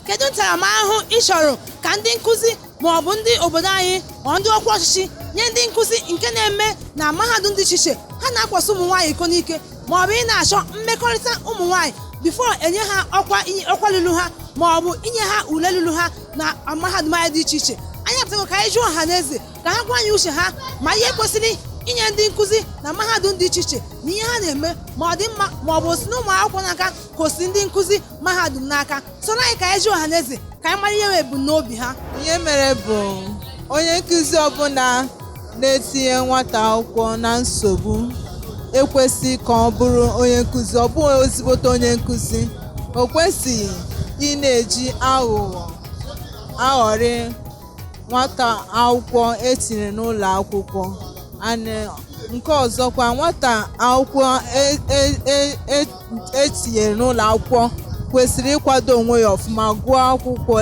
kedu ntaramahụhụ ị chọrọ ka ndị nkụzi ma ọ bụ ndị obodo anyị ma ndị ọkwa ọchịchị nye ndị nkụzi nke na-eme na mahadum dị iche iche ha na-akwasị ụmụ nwaanyị iko n'ike ma ọ bụ ị na-achọ mmekọrịta ụmụ nwaanyị bifo enye ha ọkwa lulu ha ma ọ bụ inye ha ule lulu ha na mahadum anyị dị iche iche. Anyị apụtago ka anyị jụọ ọha na eze ka ha gwa anyị uche ha ma ihe kwesịrị inye ndị nkụzi na mahadum dị iche iche na ihe ha na-eme ma ọ dị mma ma ọ bụ osi na ụmụ akwụkwọ n'aka ka osi ndị nkụzi mahadum n'aka. Soro anyị ka anyị jụọ ọha na eze ka anyị mara ihe wee bụ n'obi ha. Ihe mere bụ onye nkụzi ọbụla na-etinye nwata akwụkwọ na nsogbu ekwesịghị ka ọ bụrụ onye nkụzi, ọ bụghị ezigbote onye nkụzi. O kwesịghị ị na-eji aghụghọ aghọrị nwata akwụkwọ etinyere n'ụlọ akwụkwọ. Nke ọzọkwa, nwata akwụkwọ etinyere n'ụlọ akwụkwọ kwesịrị ịkwado onwe ya ọfụma, gụọ akwụkwọ,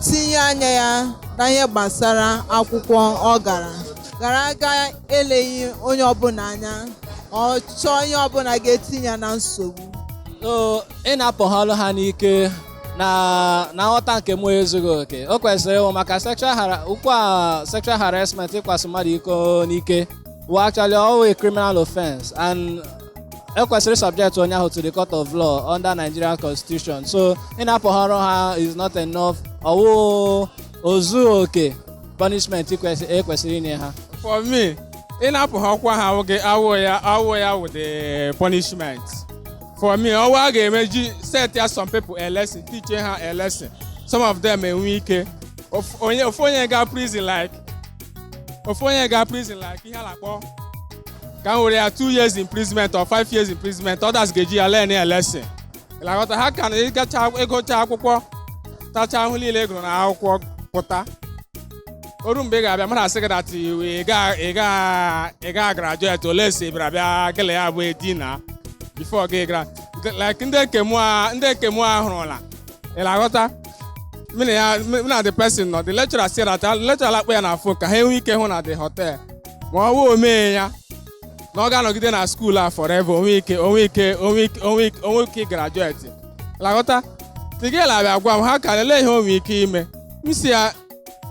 tinye anya ya na ihe gbasara akwụkwọ ọ gara aga eleghị onye ọbụla anya, ọ chọọ onye ọbụla ga-etinye ya na nsogbu. Ị na-apụghalụ ha n'ike na nghọta nke m ezughị oke. O kwesịrị ịwụ maka sexual harassment, ịkwasị mmadụ iko n'ike bụ actually always a criminal offense and ekwesịrị subject onye ahụ to the court of law under Nigerian constitution. So ị na-apụghalụ ha is not enough, ọwụ ozu oke punishment ekwesịrị inye ha. For me, ị na-apụghakwa ha awụ ya with the punishment. For me, all I ga-emeji set ya some people a lesson, teach ha a lesson. Some of them enwe ike. Ofu onye ga prison like ihe a na-akpọ ka m were ya 2 years imprisonment or 5 years imprisonment, others ga-eji ya learn a lesson. Ịlaghọta ha ka na ịgụcha akwụkwọ tacha ahụ niile egụrụ na akwụkwọ pụta. Oru mgbe ị ga-abịa mmadụ asị gị that ị ga graduate ole si bịara bịa gele ya bụ edina before gị gara like ndị ekemu ahụrụla. Ị na-aghọta na the person nọ the lecturer say that lecturer akpọ ya na phone ka ha enwe ike hụ na the hotel ma ọ bụ omee ya na ọ ga-anọgide na school a forever onwe ike graduate. Ị na-aghọta tigela abịa gwa m ha ka lelee ihe onwe ike ime. M si ya,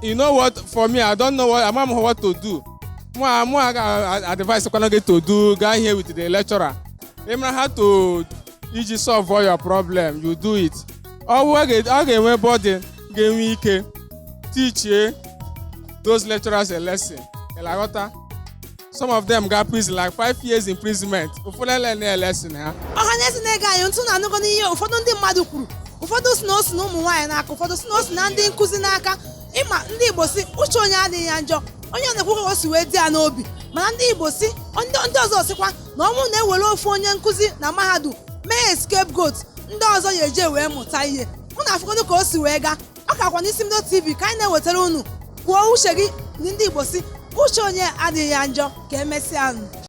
you know what, for me I don't know what to do. Mụ advice kwana gị to do, gaa here with the lecturer. Ị mara how to iji solve all your problem, you do it. Ọ ga-enwe body ga-enwe ike teach those lecturers a lesson. Ị na-aghọta? Some of them got prison like 5 years imprisonment. Ụfọdụ ele a lesson ha. Ọha na eze na-ege anyị ntụ na-anụgo n'ihe ụfọdụ ndị mmadụ kwuru. Ụfọdụ si na o si na ụmụ nwaanyị n'aka, ụfọdụ si na o si na ndị nkụzi n'aka. Ịma ndị Igbo si uche onye adịghị ya njọ, onye na-ekwu ka o si wee dị ya n'obi. Mana ndị Igbo si ndị ọzọ sikwa na ọnwụ na-ewere ofu onye nkụzi na mahadum mee scapegoat, ndị ọzọ ya eje wee mụta ihe. Unu afụgodu ka o si wee gaa. Ọ kakwa n'isi Mdo TV ka anyị na-ewetara unu kwuo uche gị. Ndị Igbo si uche onye adịghị ya njọ, ka emesịa nụ.